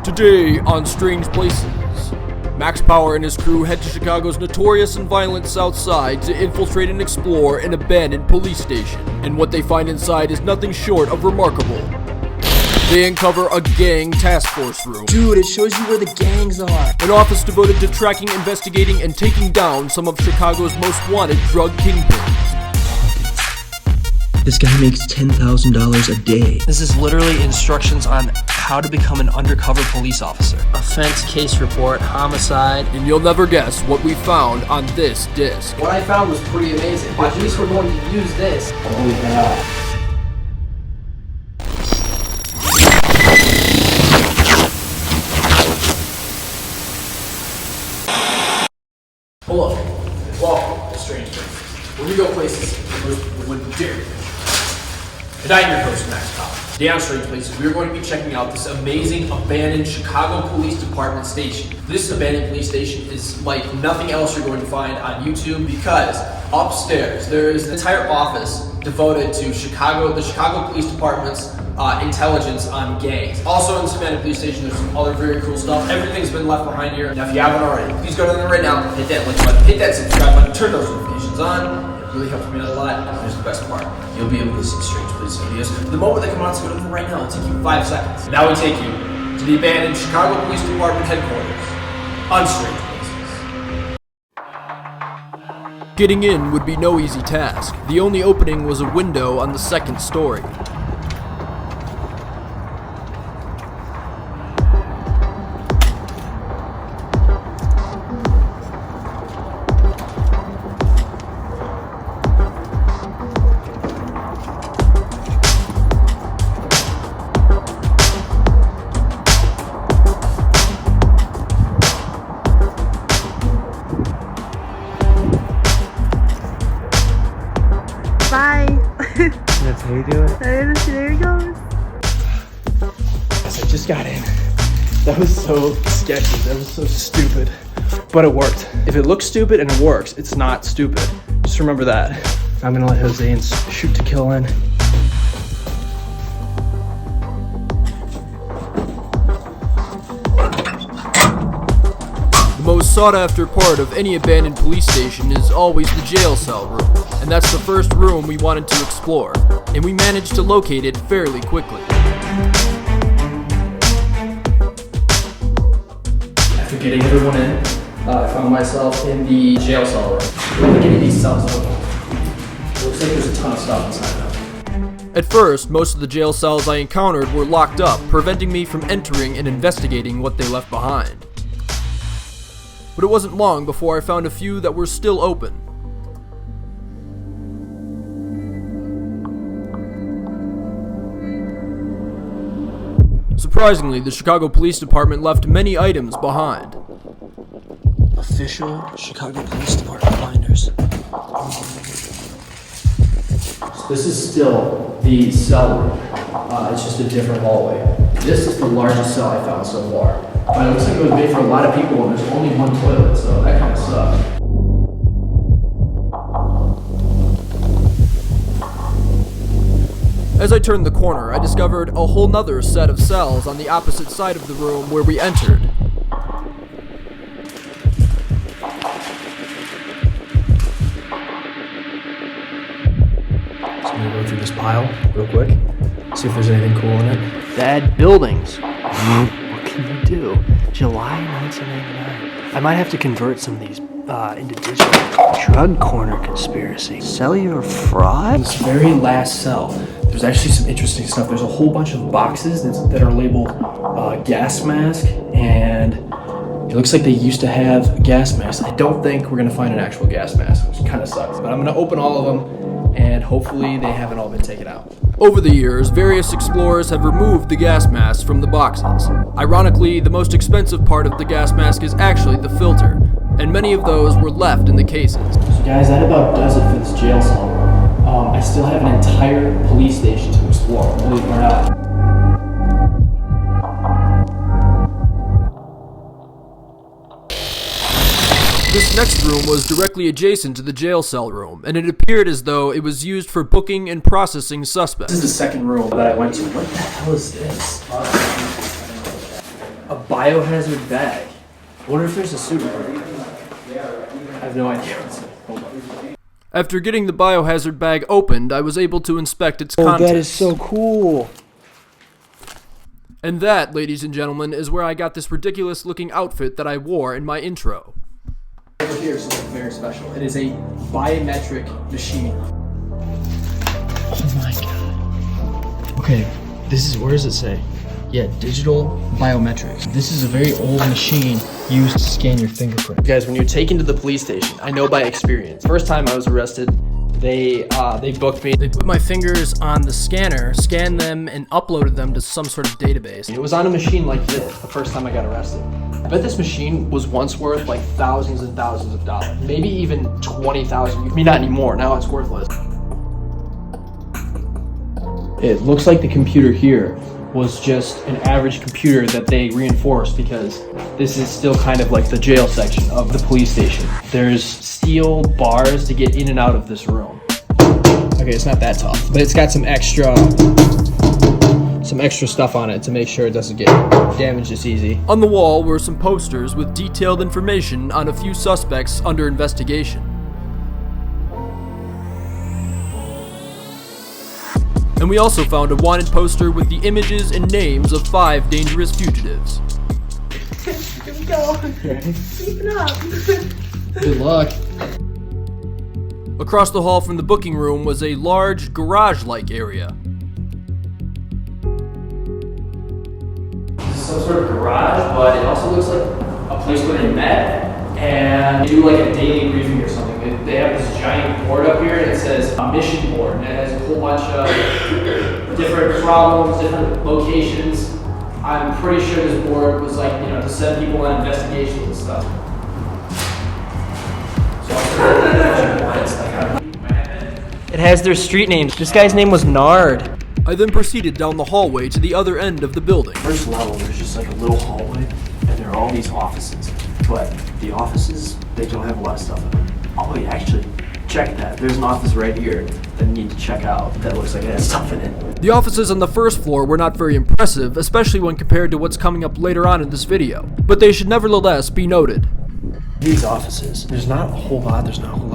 Today on Strange Places, Max Power and his crew head to Chicago's notorious and violent South Side to infiltrate and explore an abandoned police station. And what they find inside is nothing short of remarkable. They uncover a gang task force room. Dude, it shows you where the gangs are. An office devoted to tracking, investigating, and taking down some of Chicago's most wanted drug kingpins. This guy makes $10,000 a day. This is literally instructions on how to become an undercover police officer. Offense, case report, homicide. And you'll never guess what we found on this disc. What I found was pretty amazing. At least we're going to use this. Holy cow. Hello. Welcome to Strange Places. When we go places, we wouldn't dare. And I'm your host, Max Power. Today on Strange Places, we are going to be checking out this amazing abandoned Chicago Police Department station. This abandoned police station is like nothing else you're going to find on YouTube because upstairs there is an entire office devoted to the Chicago Police Department's intelligence on gangs. Also in this abandoned police station, there's some other very cool stuff. Everything's been left behind here. Now, if you haven't already, please go down there right now, hit that like button, hit that subscribe button, turn those notifications on. It really helps me out a lot. And here's the best part. You'll be able to see Strange Places videos. The moment they come out, so go to them right now. It'll take you 5 seconds. Now we take you to the abandoned Chicago Police Department headquarters on Strange Places. Getting in would be no easy task. The only opening was a window on the second story. Bye. That's how you do it. There he goes. Yes, I just got in. That was so sketchy. That was so stupid. But it worked. If it looks stupid and it works, it's not stupid. Just remember that. I'm gonna let Jose's shoot to kill in. The most sought-after part of any abandoned police station is always the jail cell room, and that's the first room we wanted to explore, and we managed to locate it fairly quickly. After getting everyone in, I found myself in the jail cell room. Let me get into these cells open. Looks like there's a ton of stuff inside them. At first, most of the jail cells I encountered were locked up, preventing me from entering and investigating what they left behind. But it wasn't long before I found a few that were still open. Surprisingly, the Chicago Police Department left many items behind. Official Chicago Police Department binders. This is still the cell room. It's just a different hallway. This is the largest cell I found so far. But it looks like it was made for a lot of people and there's only one toilet, so that kind of sucks. As I turned the corner, I discovered a whole nother set of cells on the opposite side of the room where we entered. So I'm gonna go through this pile real quick, see if there's anything cool in it. Bad buildings. What can you do? July 1999. I might have to convert some of these into digital. Drug corner conspiracy. Cellular fraud? This very last cell, there's actually some interesting stuff. There's a whole bunch of boxes that are labeled gas mask, and it looks like they used to have gas masks. I don't think we're gonna find an actual gas mask, which kind of sucks. But I'm gonna open all of them, and hopefully they haven't all been taken out. Over the years, various explorers have removed the gas masks from the boxes. Ironically, the most expensive part of the gas mask is actually the filter, and many of those were left in the cases. So guys, that about does it for this jail cell room. I still have an entire police station to explore, believe it or not. This next room was directly adjacent to the jail cell room, and it appeared as though it was used for booking and processing suspects. This is the second room that I went to. What the hell is this? A biohazard bag. I wonder if there's a suit. I have no idea what's in it. Hold on. After getting the biohazard bag opened, I was able to inspect its contents. Oh, that is so cool. And that, ladies and gentlemen, is where I got this ridiculous-looking outfit that I wore in my intro. Over here is something very special. It is a biometric machine. Oh my god. Okay, where does it say? Yeah, digital biometrics. This is a very old machine used to scan your fingerprint. Guys, when you're taken to the police station, I know by experience. First time I was arrested, they booked me. They put my fingers on the scanner, scanned them, and uploaded them to some sort of database. It was on a machine like this the first time I got arrested. I bet this machine was once worth like thousands and thousands of dollars. Maybe even 20,000. I mean, not anymore. Now it's worthless. It looks like the computer here was just an average computer that they reinforced because this is still kind of like the jail section of the police station. There's steel bars to get in and out of this room. Okay, it's not that tough, but it's got some extra stuff on it to make sure it doesn't get damaged as easy. On the wall were some posters with detailed information on a few suspects under investigation. And we also found a wanted poster with the images and names of 5 dangerous fugitives. Here we go. Keep it up. Good luck. Across the hall from the booking room was a large garage-like area. Some sort of garage, but it also looks like a place where they met and they do like a daily briefing or something. They have this giant board up here and it says mission board, and it has a whole bunch of different problems, different locations. I'm pretty sure this board was like, to send people on investigations and stuff. It has their street names. This guy's name was Nard. I then proceeded down the hallway to the other end of the building. First level, there's just like a little hallway, and there are all these offices. But the offices, they don't have a lot of stuff in them. Oh wait, actually, check that. There's an office right here that you need to check out that looks like it has stuff in it. The offices on the first floor were not very impressive, especially when compared to what's coming up later on in this video, but they should nevertheless be noted. These offices, there's not a whole lot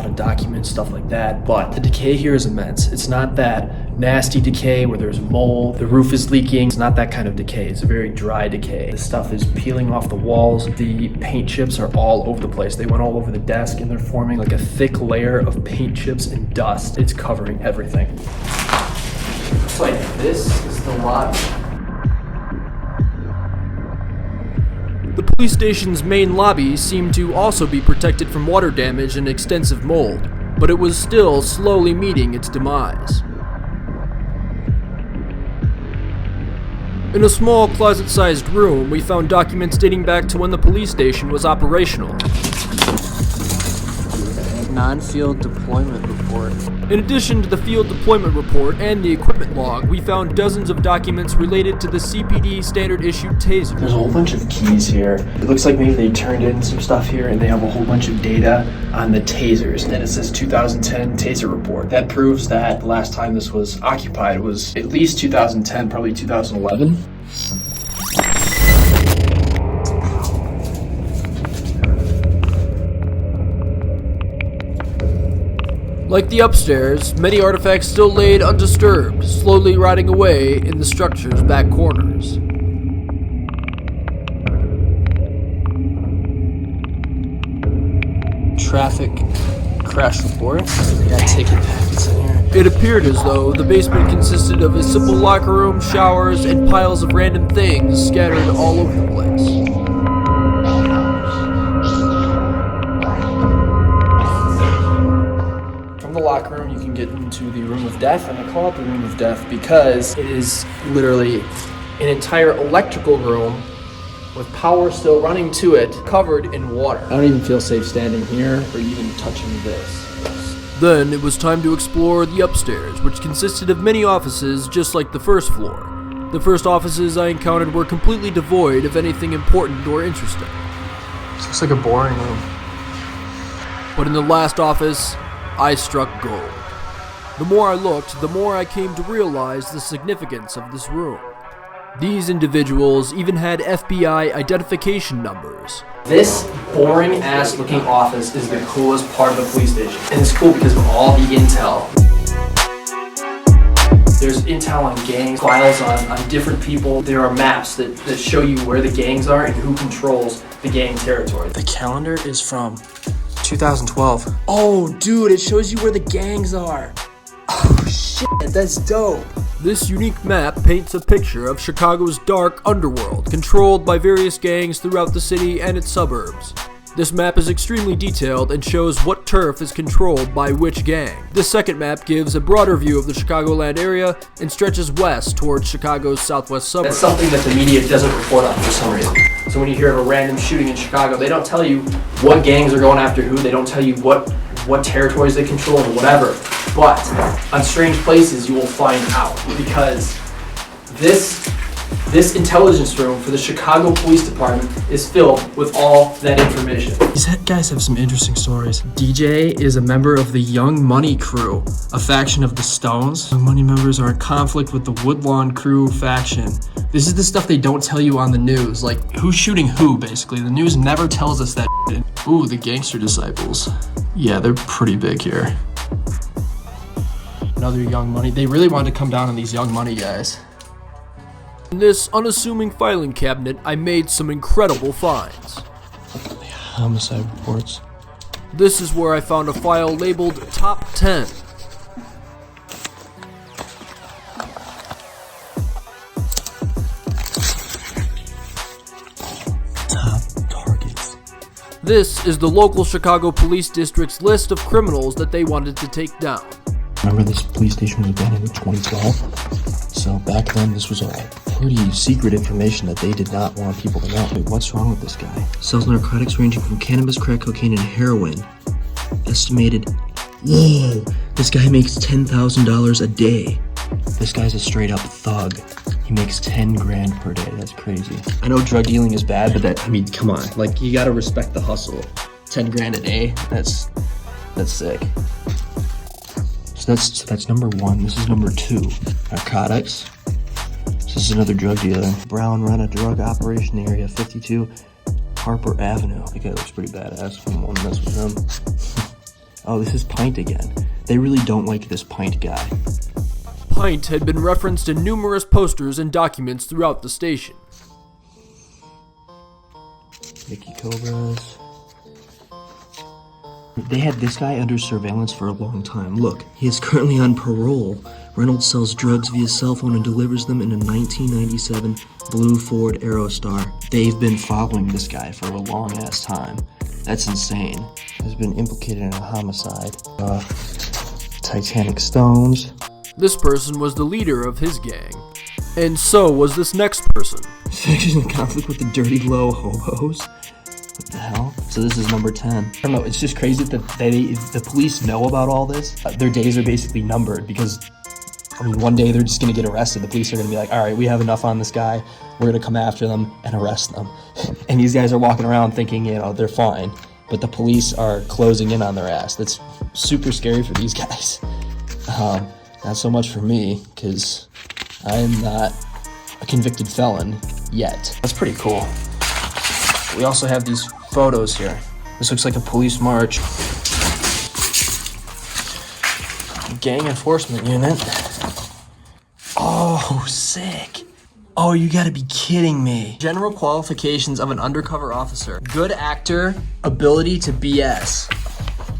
of documents, stuff like that, but the decay here is immense. It's not that nasty decay where there's mold, the roof is leaking. It's not that kind of decay. It's a very dry decay. The stuff is peeling off the walls. The paint chips are all over the place. They went all over the desk and they're forming like a thick layer of paint chips and dust. It's covering everything. It's like this is the lobby. The police station's main lobby seemed to also be protected from water damage and extensive mold, but it was still slowly meeting its demise. In a small closet-sized room, we found documents dating back to when the police station was operational. Non-field deployment report. In addition to the field deployment report and the equipment log, we found dozens of documents related to the CPD standard issue taser. There's a whole bunch of keys here. It looks like maybe they turned in some stuff here and they have a whole bunch of data on the tasers. And it says 2010 taser report. That proves that the last time this was occupied was at least 2010, probably 2011. Like the upstairs, many artifacts still laid undisturbed, slowly rotting away in the structure's back corners. Traffic crash report. They got ticket packets in here. It appeared as though the basement consisted of a simple locker room, showers, and piles of random things scattered all over the place. From the locker room, you can get into the room of death, and I call it the room of death because it is literally an entire electrical room with power still running to it, covered in water. I don't even feel safe standing here or even touching this. Then it was time to explore the upstairs, which consisted of many offices just like the first floor. The first offices I encountered were completely devoid of anything important or interesting. This looks like a boring room. But in the last office, I struck gold. The more I looked, the more I came to realize the significance of this room. These individuals even had FBI identification numbers. This boring ass looking office is the coolest part of the police station. And it's cool because of all the intel. There's intel on gangs, files on different people. There are maps that show you where the gangs are and who controls the gang territory. The calendar is from 2012. Oh, dude, it shows you where the gangs are. Oh, shit, that's dope. This unique map paints a picture of Chicago's dark underworld, controlled by various gangs throughout the city and its suburbs. This map is extremely detailed and shows what turf is controlled by which gang. This second map gives a broader view of the Chicagoland area and stretches west towards Chicago's southwest suburbs. That's something that the media doesn't report on for some reason. So when you hear of a random shooting in Chicago, they don't tell you what gangs are going after who, they don't tell you what territories they control or whatever. But on Strange Places, you will find out because this intelligence room for the Chicago Police Department is filled with all that information. These guys have some interesting stories. DJ is a member of the Young Money crew, a faction of the Stones. Young Money members are in conflict with the Woodlawn crew faction. This is the stuff they don't tell you on the news, like who's shooting who, basically. The news never tells us that shit. Ooh, the Gangster Disciples. Yeah, they're pretty big here. Another Young Money. They really wanted to come down on these Young Money guys. In this unassuming filing cabinet, I made some incredible finds. Homicide reports. This is where I found a file labeled Top 10. Top targets. This is the local Chicago Police District's list of criminals that they wanted to take down. Remember, this police station was abandoned in 2012? So back then, this was all pretty secret information that they did not want people to know. Wait, what's wrong with this guy? Sells narcotics ranging from cannabis, crack cocaine, and heroin. Estimated, whoa, this guy makes $10,000 a day. This guy's a straight up thug. He makes 10 grand per day. That's crazy. I know drug dealing is bad, but that, I mean, come on. Like, you gotta respect the hustle. 10 grand a day, that's sick. So that's number one. This is number two. Narcotics. This is another drug dealer. Brown run a drug operation area 52 Harper Avenue. That guy looks pretty badass. I won't mess with him. Oh, this is Pint again. They really don't like this Pint guy. Pint had been referenced in numerous posters and documents throughout the station. Mickey Cobras. They had this guy under surveillance for a long time. Look, he is currently on parole. Reynolds sells drugs via cell phone and delivers them in a 1997 blue Ford Aerostar. They've been following this guy for a long ass time. That's insane. Has been implicated in a homicide. Titanic Stones. This person was the leader of his gang. And so was this next person. Faction in conflict with the Dirty Low Hobos. What the hell? So this is number 10. I don't know, it's just crazy that the police know about all this. Their days are basically numbered because, I mean, one day they're just gonna get arrested. The police are gonna be like, all right, we have enough on this guy. We're gonna come after them and arrest them. And these guys are walking around thinking, you know, they're fine. But the police are closing in on their ass. That's super scary for these guys. Not so much for me, because I am not a convicted felon yet. That's pretty cool. We also have these photos here. This looks like a police march. Gang enforcement unit. Oh, sick. Oh, you gotta be kidding me. General qualifications of an undercover officer. Good actor, ability to BS.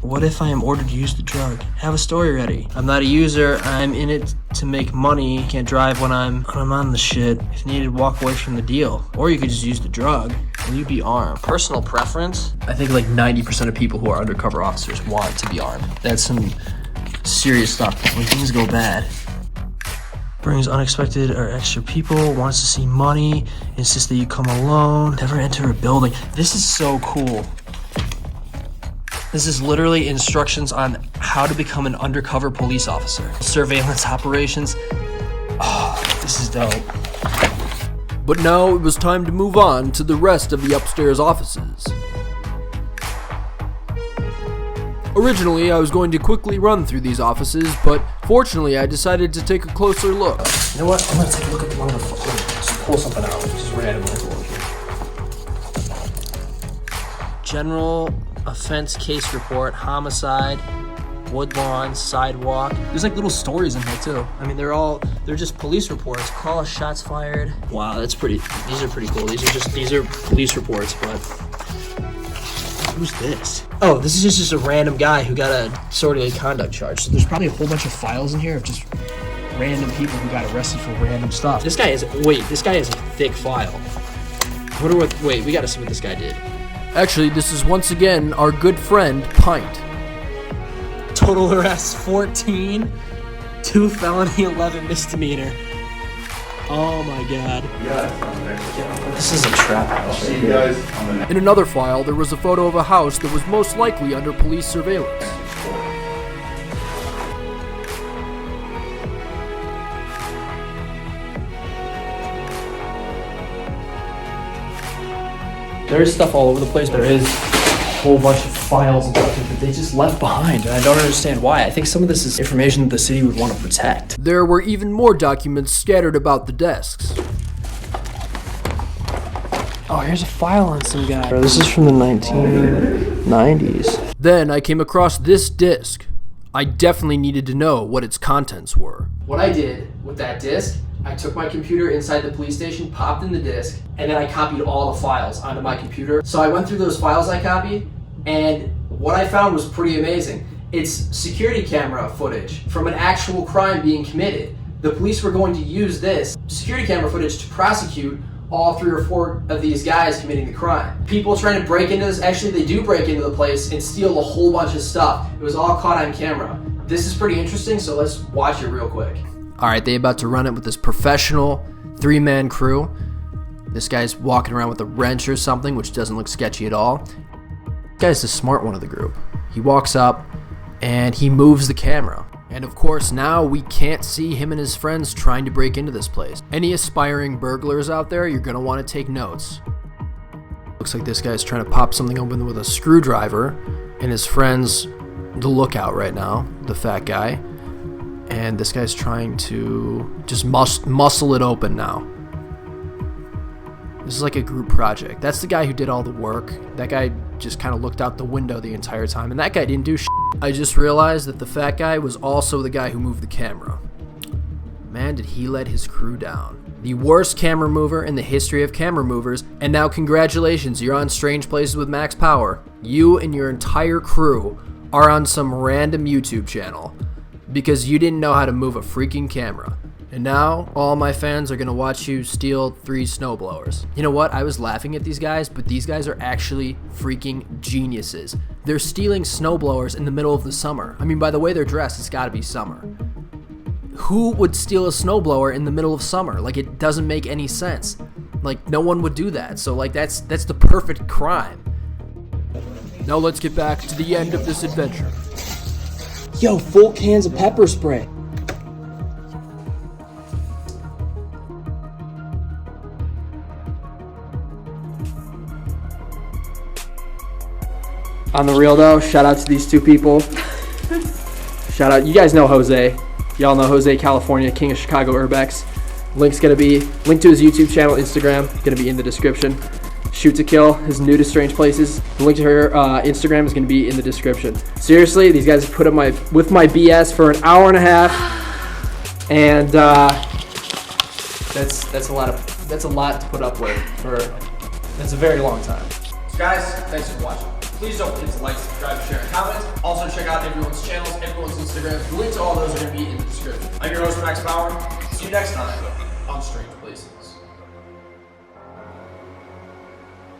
What if I am ordered to use the drug? Have a story ready. I'm not a user, I'm in it to make money. Can't drive when I'm on the shit. If needed, walk away from the deal. Or you could just use the drug. Will you be armed? Personal preference? I think like 90% of people who are undercover officers want to be armed. That's some serious stuff. When things go bad. Brings unexpected or extra people, wants to see money, insists that you come alone, never enter a building. This is so cool. This is literally instructions on how to become an undercover police officer. Surveillance operations. Oh, this is dope. But now it was time to move on to the rest of the upstairs offices. Originally, I was going to quickly run through these offices, but fortunately I decided to take a closer look. You know what? I'm gonna take a look at one of the photos. pull something out, just randomly. General offense case report, homicide, woodlawn, sidewalk. There's like little stories in here too. I mean, they're just police reports. Call, shots fired. Wow, these are pretty cool. These are police reports, but who's this? Oh, this is just a random guy who got a disorderly conduct charge. So there's probably a whole bunch of files in here of just random people who got arrested for random stuff. This guy has a thick file. Wait, we gotta see what this guy did. Actually, this is once again our good friend, Pint. Total arrests 14, 2 felony, 11 misdemeanor. Oh my god. This is a trap house. In another file, there was a photo of a house that was most likely under police surveillance. There is stuff all over the place. There is a whole bunch of files and stuff that they just left behind, and I don't understand why. I think some of this is information that the city would want to protect. There were even more documents scattered about the desks. Oh, here's a file on some guy. This is from the 1990s. Then I came across this disc. I definitely needed to know what its contents were. What I did with that disc, I took my computer inside the police station, popped in the disc, and then I copied all the files onto my computer. So I went through those files I copied, and what I found was pretty amazing. It's security camera footage from an actual crime being committed. The police were going to use this security camera footage to prosecute all 3 or 4 of these guys committing the crime. People trying to break into this, actually they do break into the place and steal a whole bunch of stuff. It was all caught on camera. This is pretty interesting, so let's watch it real quick. Alright, they about to run it with this professional 3-man crew. This guy's walking around with a wrench or something, which doesn't look sketchy at all. This guy's the smart one of the group. He walks up and he moves the camera. And of course now we can't see him and his friends trying to break into this place. Any aspiring burglars out there, you're gonna want to take notes. Looks like this guy's trying to pop something open with a screwdriver, and his friend's the lookout right now, the fat guy. And this guy's trying to just muscle it open now. This is like a group project. That's the guy who did all the work. That guy just kind of looked out the window the entire time, and that guy didn't do shit. I just realized that the fat guy was also the guy who moved the camera. Man, did he let his crew down. The worst camera mover in the history of camera movers, and now congratulations, you're on Strange Places with Max Power. You and your entire crew are on some random YouTube channel because you didn't know how to move a freaking camera. And now, all my fans are gonna watch you steal 3 snowblowers. You know what? I was laughing at these guys, but these guys are actually freaking geniuses. They're stealing snowblowers in the middle of the summer. I mean, by the way they're dressed, it's gotta be summer. Who would steal a snowblower in the middle of summer? Like, it doesn't make any sense. Like, no one would do that. So, like, that's the perfect crime. Now let's get back to the end of this adventure. Yo, full cans of pepper spray. On the real though, shout out to these 2 people. Shout out, you guys know Jose. Y'all know Jose, California, King of Chicago Urbex. Link to his YouTube channel, Instagram, gonna be in the description. Shoot to Kill, his new to Strange Places. The link to her Instagram is gonna be in the description. Seriously, these guys have put up with my BS for an hour and a half, and that's a lot to put up with that's a very long time. So guys, thanks for watching. Please don't forget to like, subscribe, share, and comment. Also check out everyone's channels, everyone's Instagram. The link to all those are going to be in the description. I'm your host, Max Power. See you next time on Strange Places.